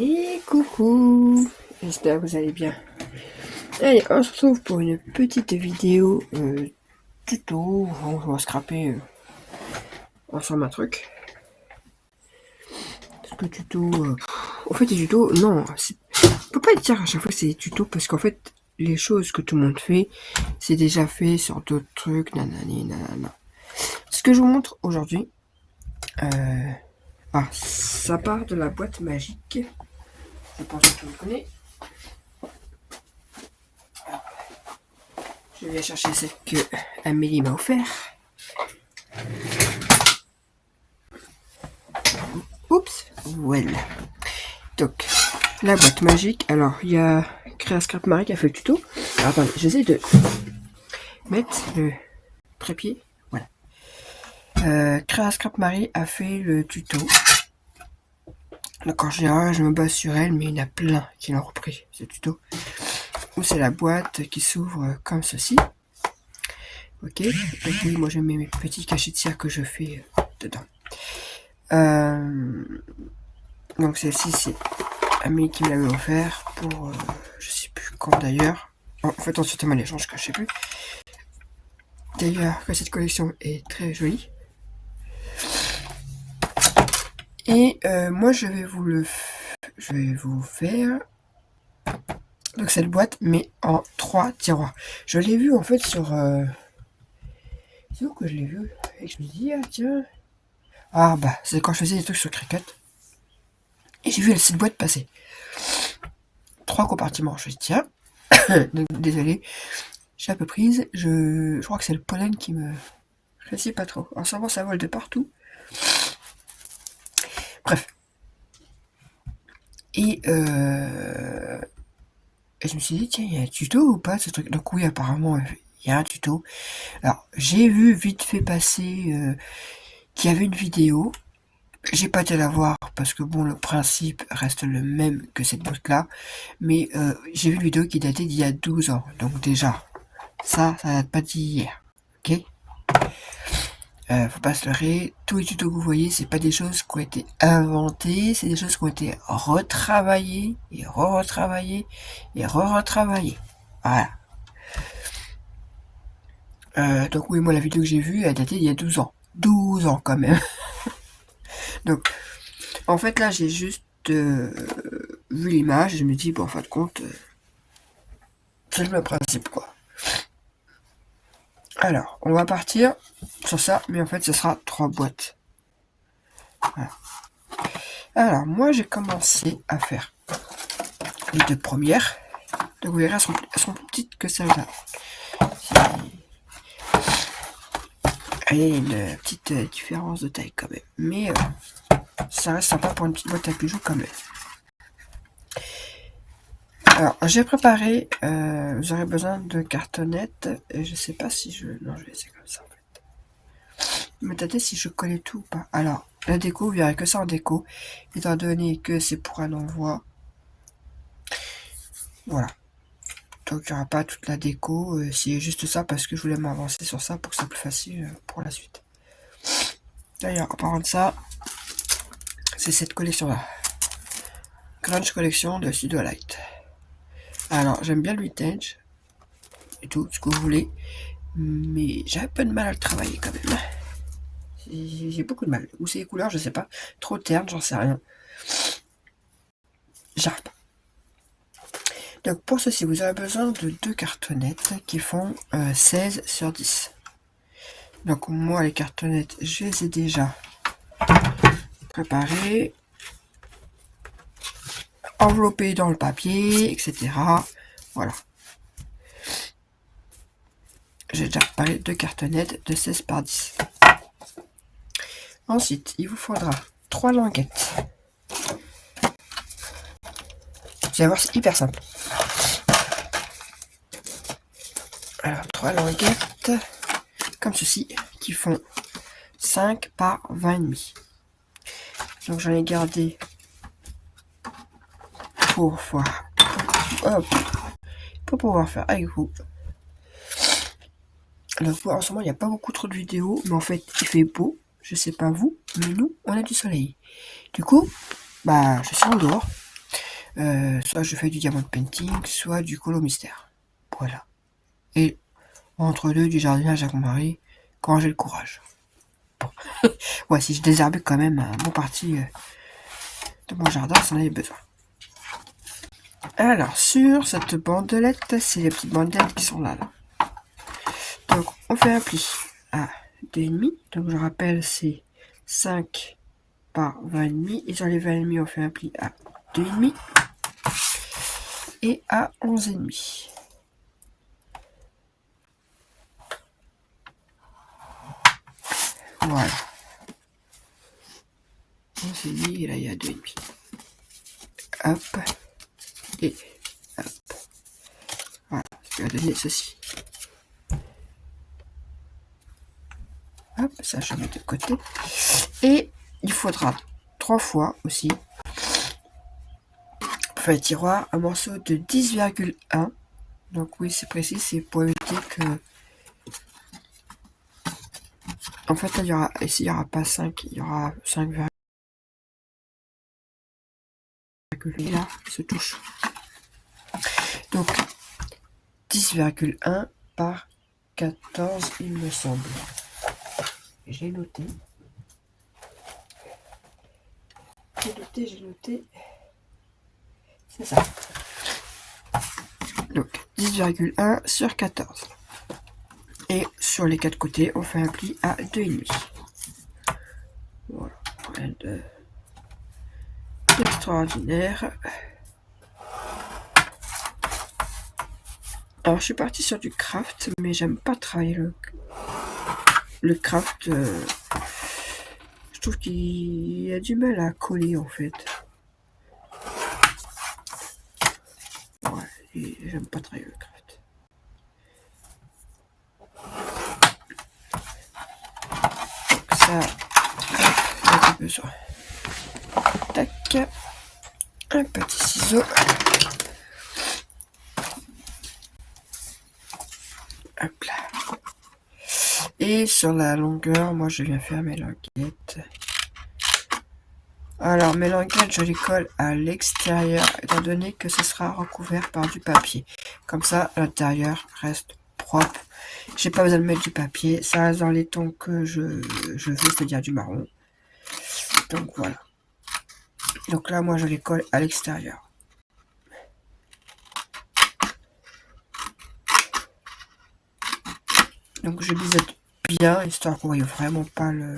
Et coucou, j'espère que vous allez bien. Allez, on se retrouve pour une petite vidéo tuto. On va scraper ensemble un truc. Parce que tuto... en fait, les tutos, non, on peut pas dire à chaque fois que c'est des tutos parce qu'en fait, les choses que tout le monde fait, c'est déjà fait sur d'autres trucs, nanani, nanana. Ce que je vous montre aujourd'hui, ça part de la boîte magique. Je pense que tu le connais. Je vais chercher celle que Amélie m'a offert. Oups, voilà. Donc, la boîte magique. Alors, il y a Créa Scrap Marie qui a fait le tuto. Alors, attendez, j'essaie de mettre le trépied. Voilà. Créa Scrap Marie a fait le tuto. Donc, en général, je me base sur elle, mais il y en a plein qui l'ont repris, ce tuto. Où c'est la boîte qui s'ouvre comme ceci. Ok. Donc, oui, moi, je mets mes petits cachets de cire que je fais dedans. Donc, celle-ci, c'est Amélie qui me l'avait offert pour je sais plus quand d'ailleurs. En fait, ensuite, elle l'échange que je sais plus. D'ailleurs, que cette collection est très jolie. Et moi, je vais vous faire donc cette boîte, mais en 3 tiroirs. Je l'ai vu en fait sur. C'est où que je l'ai vu? Et je me dis, ah tiens. Ah bah, c'est quand je faisais des trucs sur Cricut. Et j'ai vu cette boîte passer. 3 compartiments. Je dis, tiens. Donc, désolé. J'ai un peu prise. Je crois que c'est le pollen qui me réussit pas trop. En ce moment, ça vole de partout. Bref. Et je me suis dit, tiens, il y a un tuto ou pas ce truc? Donc oui, apparemment, il y a un tuto. Alors, j'ai vu vite fait passer qu'il y avait une vidéo. J'ai pas été la voir parce que bon, le principe reste le même que cette boîte-là. Mais j'ai vu une vidéo qui datait d'il y a 12 ans. Donc déjà, ça date pas d'hier. Ok? Faut pas se leurrer, tous les tutos que vous voyez, c'est pas des choses qui ont été inventées, c'est des choses qui ont été retravaillées, et retravaillées, et retravaillées. Voilà. Donc oui, moi la vidéo que j'ai vue, elle datait il y a 12 ans. 12 ans quand même. Donc, en fait là, j'ai juste vu l'image, et je me dis, bon, en fin de compte, c'est le même principe, quoi. Alors, on va partir sur ça, mais en fait, ce sera 3 boîtes. Voilà. Alors, moi, j'ai commencé à faire les 2 premières. Donc, vous verrez, elles sont plus petites que celles-là. Il y a une petite différence de taille quand même. Mais ça reste sympa pour une petite boîte à bijoux quand même. Alors, j'ai préparé, vous aurez besoin de cartonnettes. Et je sais pas si je... Non, je vais essayer comme ça en fait. Me tâtez si je connais tout ou pas. Alors, la déco, vous verrez que ça en déco. Étant donné que c'est pour un envoi. Voilà. Donc, il n'y aura pas toute la déco. C'est juste ça parce que je voulais m'avancer sur ça pour que ce soit plus facile pour la suite. D'ailleurs, en parlant de ça, c'est cette collection-là. Grunge Collection de Sudolight. Alors, j'aime bien le vintage et tout, ce que vous voulez, mais j'ai un peu de mal à le travailler quand même. J'ai beaucoup de mal. Ou c'est les couleurs, je sais pas. Trop terne, j'en sais rien. J'arrive pas. Donc, pour ceci, vous aurez besoin de 2 cartonnettes qui font 16 sur 10. Donc, moi, les cartonnettes, je les ai déjà préparées, enveloppées dans le papier, etc. Voilà. J'ai déjà préparé 2 cartonnettes de 16 par 10. Ensuite, il vous faudra 3 languettes. Vous allez voir, c'est hyper simple. Alors, 3 languettes, comme ceci, qui font 5 par 20,5. Donc, j'en ai gardé pour pouvoir faire avec vous. Donc, en ce moment, il n'y a pas beaucoup trop de vidéos, mais en fait, il fait beau. Je sais pas vous, mais nous, on a du soleil. Du coup, bah, je suis en dehors. Soit je fais du diamond painting, soit du colo mystère. Voilà. Et entre deux, du jardinage avec mon mari, quand j'ai le courage. Ouais, si je désherbais quand même un bon parti de mon jardin, ça en avait besoin. Alors, sur cette bandelette, c'est les petites bandelettes qui sont là. Donc, on fait un pli à 2,5. Donc, je rappelle, c'est 5 par 20,5. Et sur les 20,5, on fait un pli à 2,5 et à 11,5. Voilà. 11,5 et là, il y a 2,5. Hop. Et hop. Voilà, ce qui va donner ceci. Hop, ça je mets de côté. Et il faudra 3 fois aussi, pour faire le tiroir, un morceau de 10,1. Donc oui, c'est précis, c'est pour éviter que... En fait, là, il y aura, ici, il n'y aura pas 5, il y aura 5,1. Là, se touche. Donc, 10,1 par 14, il me semble. J'ai noté. J'ai noté. C'est ça. Donc, 10,1 sur 14. Et sur les 4 côtés, on fait un pli à 2,5. Voilà. Rien de extraordinaire. Alors, je suis partie sur du craft, mais j'aime pas travailler le craft. Je trouve qu'il a du mal à coller, en fait. Ouais, et j'aime pas travailler le craft. Donc ça, j'en ai besoin. Tac. Un petit ciseau. Hop là. Et sur la longueur, moi je viens faire mes languettes. Alors mes languettes, je les colle à l'extérieur, étant donné que ce sera recouvert par du papier. Comme ça, l'intérieur reste propre. J'ai pas besoin de mettre du papier, ça reste dans les tons que je veux, c'est-à-dire du marron. Donc voilà. Donc là, moi je les colle à l'extérieur. Donc je biseaute bien, histoire qu'on voit vraiment pas le...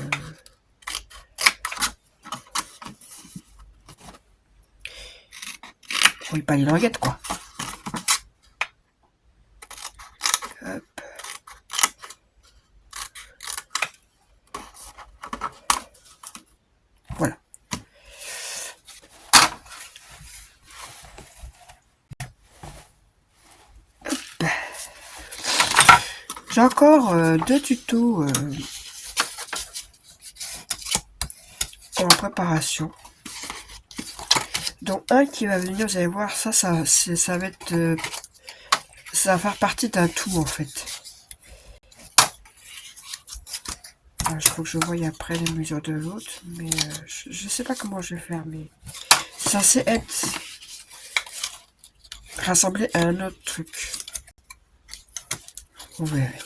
On voit pas les languettes, quoi. Hop. Voilà. J'ai encore 2 tutos en préparation. Donc un qui va venir, vous allez voir, ça va être... ça va faire partie d'un tout, en fait. Il faut que je voie après les mesures de l'autre, mais je sais pas comment je vais faire, mais c'est censé être rassemblé à un autre truc. Vous verrez.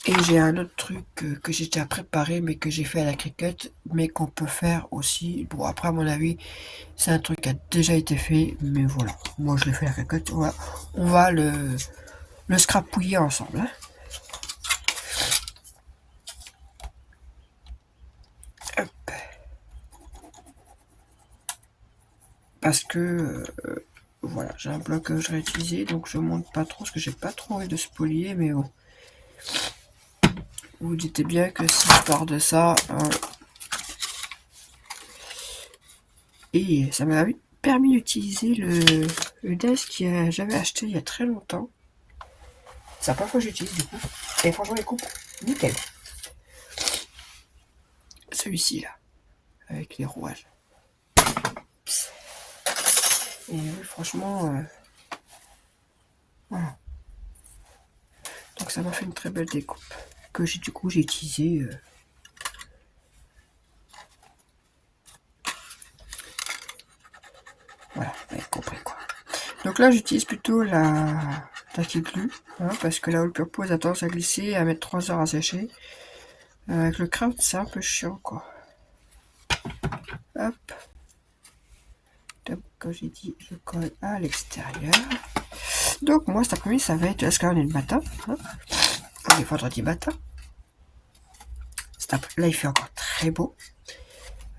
Et j'ai un autre truc que j'ai déjà préparé, mais que j'ai fait à la Cricut, mais qu'on peut faire aussi. Bon, après, à mon avis, c'est un truc qui a déjà été fait, mais voilà. Moi, je l'ai fait à la Cricut. On va le scrapouiller ensemble. Hein. Hop. Parce que, voilà, j'ai un bloc que je vais utiliser, donc je monte pas trop, parce que j'ai pas trop envie de spolier, mais bon. Vous dites bien que si je pars de ça... et ça m'a permis d'utiliser le desk que j'avais acheté il y a très longtemps. C'est la première fois que j'utilise du coup. Et franchement, il coupe nickel. Celui-ci là, avec les rouages. Et oui, franchement, voilà. Donc ça m'a fait une très belle découpe que j'ai utilisé Donc là, j'utilise plutôt la tacky glue, hein, parce que la All Purpose a tendance à glisser et à mettre 3 heures à sécher. Avec le craft, c'est un peu chiant, quoi. Hop. Donc, comme j'ai dit, je colle à l'extérieur. Donc, moi, cet après-midi, ça va être... Parce que là, on est le matin. Hein, on est vendredi matin. Là, il fait encore très beau.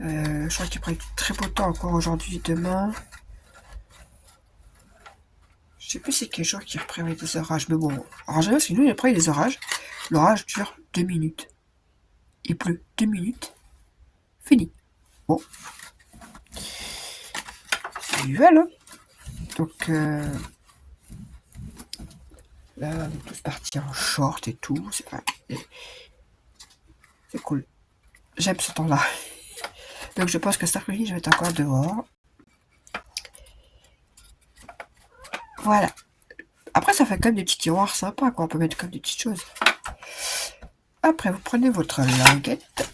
Je crois qu'il prend très beau temps encore aujourd'hui, demain. Je sais plus c'est quel jour qui reprend avec des orages. Mais bon, en général, c'est nous, après, il y a des orages. L'orage dure 2 minutes. Il pleut 2 minutes. Fini. Bon. C'est usuel, hein. Donc, là, on est tous partis en short et tout. C'est cool. J'aime ce temps-là. Donc, je pense que cet après-midi, je vais être encore dehors. Voilà. Après, ça fait quand même des petits tiroirs sympas, quoi. On peut mettre comme des petites choses. Après, vous prenez votre languette.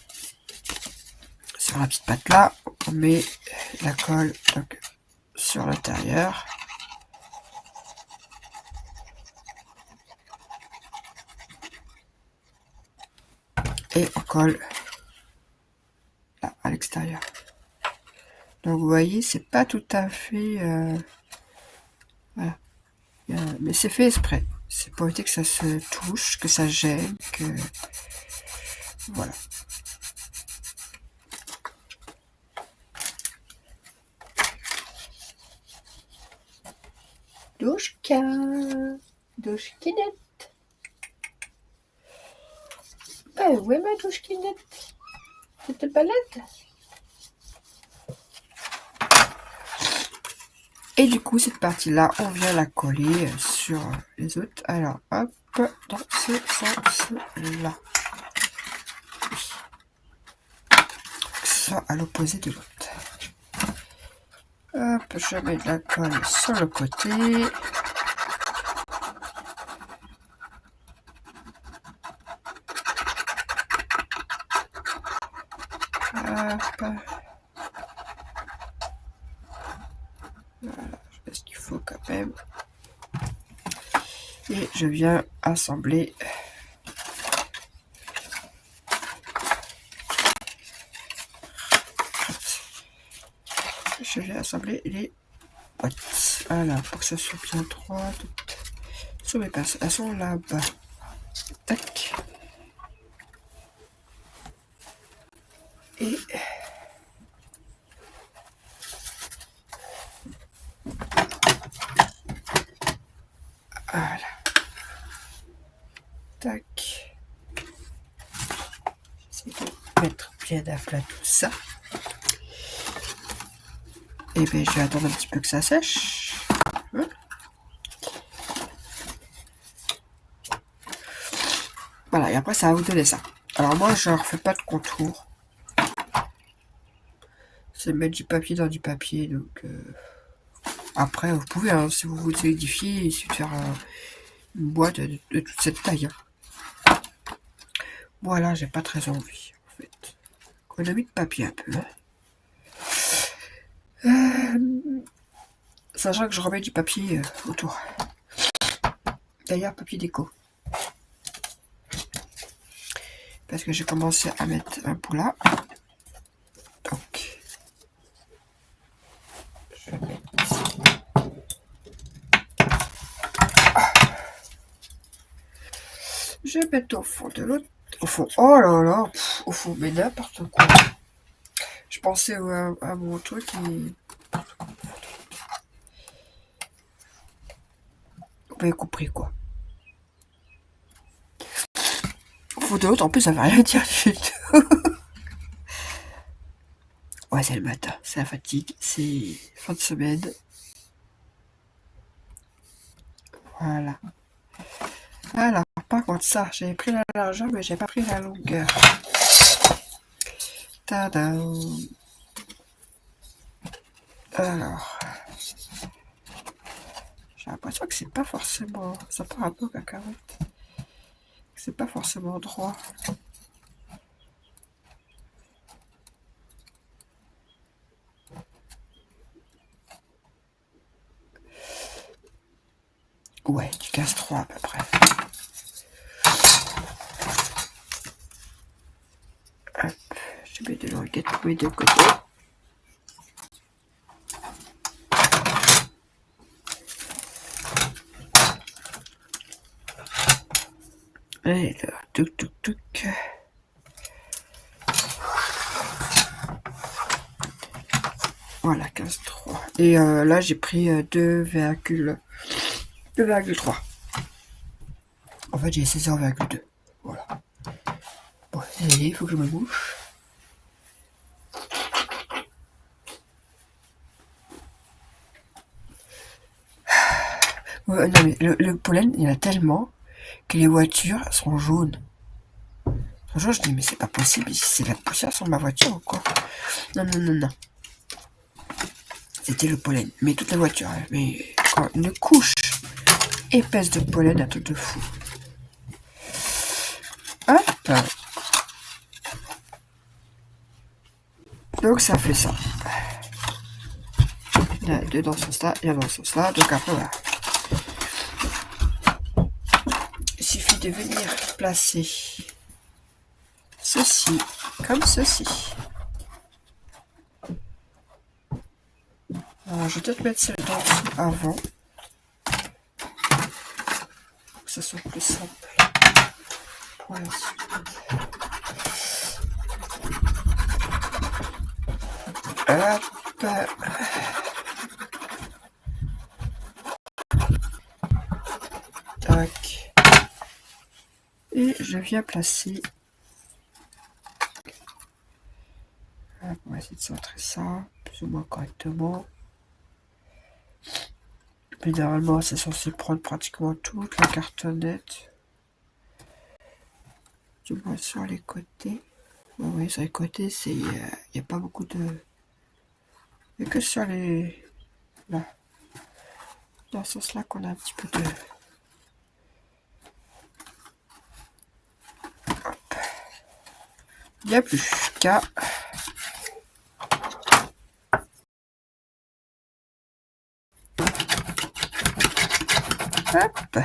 Sur la petite patte là, on met la colle donc, sur l'intérieur. Et on colle là, à l'extérieur. Donc vous voyez, c'est pas tout à fait... voilà. Mais c'est fait exprès. C'est pour éviter que ça se touche, que ça gêne, que... Voilà. Douchka, douchkinette. Ben où est ma douchkinette? Tu te balades? Et du coup, cette partie-là, on vient la coller sur les autres. Alors, hop, dans ce sens-là. Ça à l'opposé de l'autre. Hop, je mets de la colle sur le côté. Hop. Voilà, je fais ce qu'il faut quand même. Et je viens assembler. Je viens assembler les boîtes. Voilà, pour que ça soit bien droit. Sur mes pinces, elles sont là-bas. Tac. Et voilà. Tac. J'essaie de mettre bien à plat tout ça. Et bien, je vais attendre un petit peu que ça sèche. Voilà, et après, ça va vous donner ça. Alors moi, je ne refais pas de contour. C'est mettre du papier dans du papier, donc... Après, vous pouvez, hein, si vous voulez édifier, il suffit de faire une boîte de toute cette taille. Hein. Voilà, j'ai pas très envie, en fait. Économie de papier un peu. Hein. Sachant que je remets du papier autour. D'ailleurs, papier déco. Parce que j'ai commencé à mettre un pot là. Donc, je vais mettre ici. Je vais mettre au fond de l'autre. Au fond, oh là là, au fond, mais n'importe quoi. Je pensais à mon truc qui... Vous avez compris quoi. Au fond de l'autre, en plus, ça veut rien dire du tout. Ouais, c'est le matin, c'est la fatigue, c'est fin de semaine. Voilà. Alors, par contre, ça, j'avais pris la largeur, mais j'ai pas pris la longueur. Tadam. Alors, j'ai l'impression que c'est pas forcément... Ça part un peu cacahuète. C'est pas forcément droit. Ouais, du 15-3 à peu près. Hop, je mets de l'enquête pour les deux côtés. Et là, touc touc touc. Voilà, 15,3. Et là, j'ai pris 2,3. En fait, j'ai 16,2. Voilà. Bon, allez, il faut que je me bouche. Ouais, non, mais le pollen, il y en a tellement que les voitures sont jaunes. Un jour, je dis, mais c'est pas possible, c'est la poussière sur ma voiture ou quoi? Non, non, non, non. C'était le pollen. Mais toute la voiture, hein. Mais quand une couche épaisse de pollen, un truc de fou. Hop. Donc ça fait ça. Il y a deux dans ce sens-là, il y a dans ce sens-là. Donc après, voilà. Il suffit de venir placer ceci comme ceci. Alors, je vais peut-être mettre celle-là avant. Pour que ça soit plus simple. Pour la suite. Hop. Tac. Et je viens placer. Hop, on va essayer de centrer ça plus ou moins correctement. Mais normalement, c'est censé prendre pratiquement toute la cartonnette. Du moins sur les côtés. Bon, oui, sur les côtés, c'est il n'y a pas beaucoup de. Il n'y a que sur les. Là. Dans ce sens-là qu'on a un petit peu de. Hop. Il n'y a plus qu'à. Hop.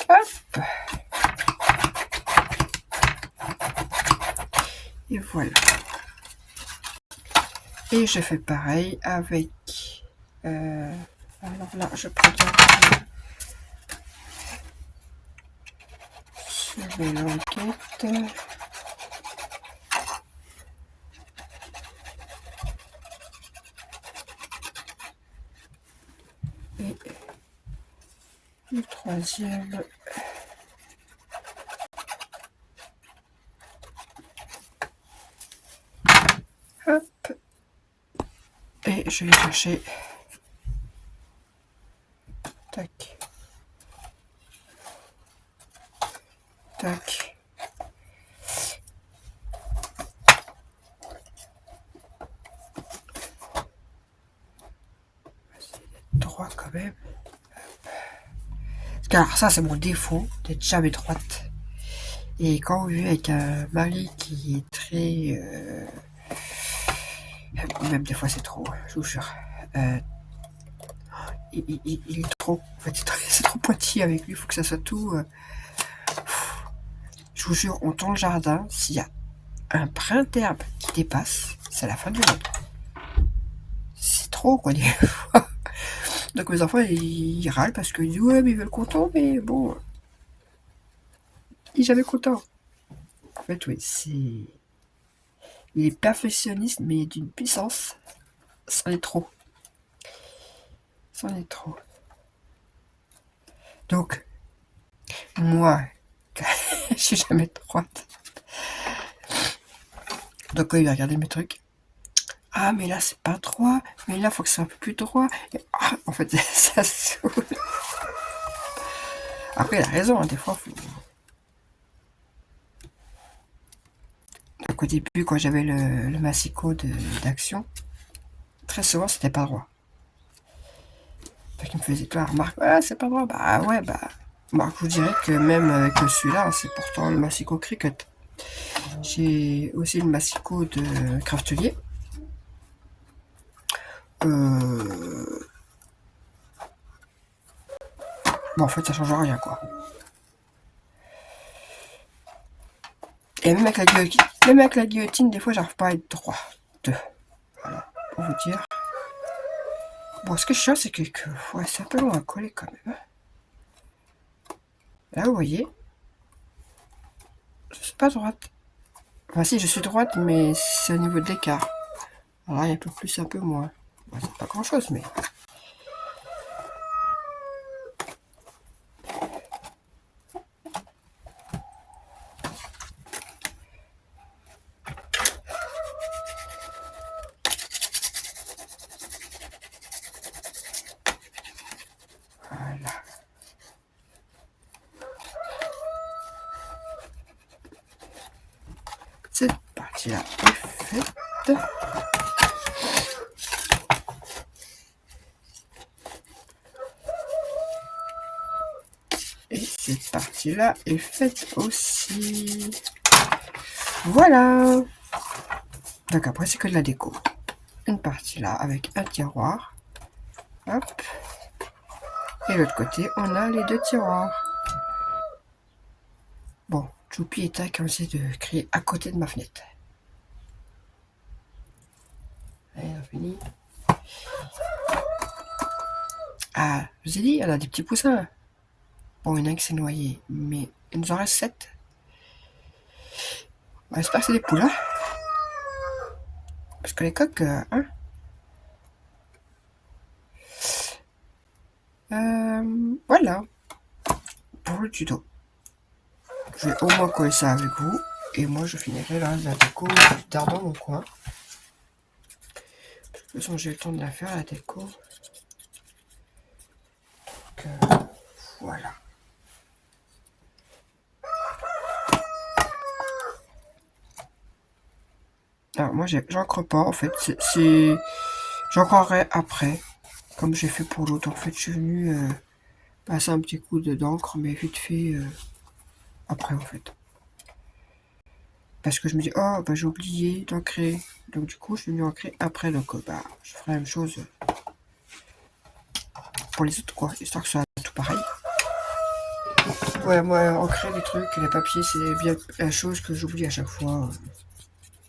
Hop. Et voilà. Et je fais pareil avec. Alors là, je prends je mets l'enquête. Et le troisième. Hop. Et je vais chercher. Tac. Tac. Droit quand même. Parce que alors ça c'est mon défaut d'être jamais droite. Et quand vous vivez avec un mari qui est très même des fois c'est trop, je vous jure. Il est trop. En fait, c'est trop pointillé avec lui, il faut que ça soit tout. Je vous jure, on tourne le jardin, s'il y a un brin d'herbe qui dépasse, c'est la fin du monde. C'est trop, quoi, des fois. Donc mes enfants, ils râlent parce qu'ils disent ouais, mais ils veulent content, mais bon, il est jamais content. En fait, oui, c'est. Il est perfectionniste, mais d'une puissance, c'en est trop. C'en est trop. Donc, moi, je suis jamais droite. Donc, quand il va regarder mes trucs, ah, mais là, c'est pas droit, mais là, faut que ce soit un peu plus droit. Et, ah, en fait, ça saoule. Après, il a raison, hein, des fois, faut. Donc, au début, quand j'avais le massicot d'action, très souvent, c'était pas droit. Donc, il me faisait la remarque, ah, c'est pas droit. Bah, ouais, bah. Moi, je vous dirais que même avec celui-là, c'est pourtant le massicot Cricut. J'ai aussi le massicot de Craftelier. Bon, en fait, ça change rien, quoi. Et même avec la guillotine, des fois, j'arrive pas à être droit. Voilà, pour vous dire. Bon, ce que je sais, c'est que ouais, c'est un peu long à coller quand même. Là, vous voyez, je suis pas droite. Enfin, si, je suis droite, mais c'est au niveau de l'écart. Alors là, il y a un peu plus, un peu moins. Bon, c'est pas grand chose, mais. Voilà. Cette partie-là est faite. Et cette partie-là est faite aussi. Voilà. Donc après, c'est que de la déco. Une partie là avec un tiroir. Hop. Et l'autre côté, on a les deux tiroirs. Bon, Choupi est à commencer de crier à côté de ma fenêtre. Allez, on finit. Ah, je vous ai dit, elle a des petits poussins. Bon, il y en a un qui s'est noyé, mais il nous en reste 7. Bah, j'espère que c'est des poules, hein. Parce que les coques, hein. Voilà. Pour le tuto. Je vais au moins coller ça avec vous. Et moi, je finirai le reste de la déco plus tard dans mon coin. De toute façon, j'ai eu le temps de la faire, la déco. Donc, voilà. Alors, moi, j'encre pas, en fait. J'encrerai après. Comme j'ai fait pour l'autre. En fait, je suis venu passer un petit coup d'encre, mais vite fait après, en fait. Parce que je me dis, oh, bah, j'ai oublié d'ancrer. Donc, du coup, je suis venu ancrer après. Donc, bah, je ferai la même chose pour les autres, quoi. Histoire que ce soit tout pareil. Ouais, moi, ancrer les trucs, les papiers, c'est bien la chose que j'oublie à chaque fois.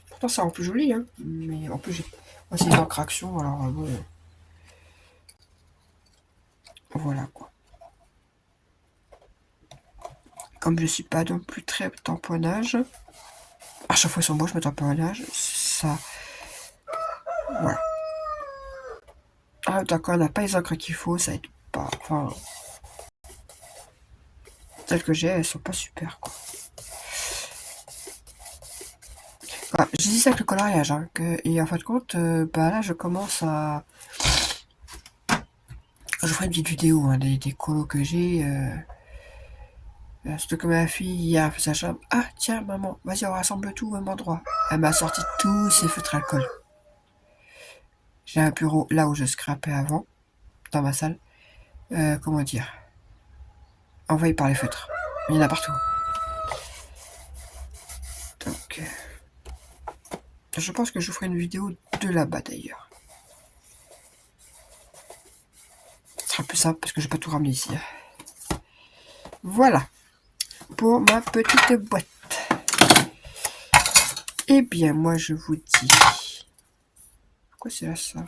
Pourtant, ça rend plus joli, hein. Mais en plus, moi, c'est l'encre action, alors bon. Voilà, quoi. Comme je suis pas non plus très tamponnage, à chaque fois sur moi, je mets tamponnage, ça. Voilà. Ah, d'accord, on n'a pas les encres qu'il faut, ça aide pas. Enfin, celles que j'ai, elles sont pas super, quoi. Voilà, j'ai dit ça avec le coloriage, hein, et en fin de compte, bah là, je commence à. Je ferai une petite vidéo hein, des colos que j'ai. Surtout que ma fille, hier, elle fait sa chambre. Ah, tiens, maman, vas-y, on rassemble tout au même endroit. Elle m'a sorti tous ses feutres alcool. J'ai un bureau là où je scrapais avant, dans ma salle. Comment dire, envahi par les feutres. Il y en a partout. Donc, je pense que je vous ferai une vidéo de là-bas d'ailleurs. Ce sera plus simple parce que je vais pas tout ramener ici. Voilà pour ma petite boîte. Eh bien, moi je vous dis. Pourquoi c'est là ça?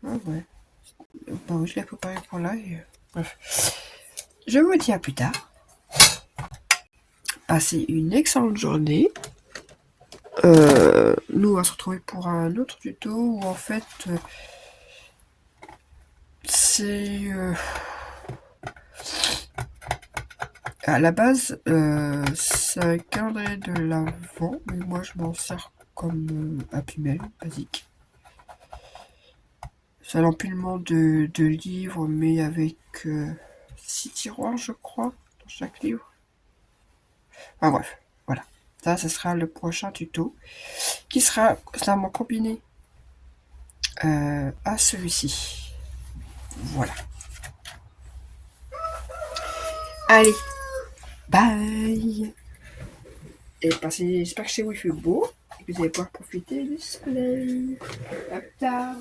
Ah ouais. Bah oui, je l'ai préparé pour là. Bref. Je vous dis à plus tard. Passez une excellente journée. Nous, on va se retrouver pour un autre tuto où en fait, c'est à la base, c'est un calendrier de l'Avent, mais moi je m'en sers comme Happy Mail basique. C'est un empilement de livres, mais avec 6 tiroirs, je crois, dans chaque livre. Enfin bref, voilà. Ça, ce sera le prochain tuto, qui sera clairement combiné à celui-ci. Voilà. Allez, bye. Et j'espère que chez vous il fait beau et que vous allez pouvoir profiter du soleil. À plus tard.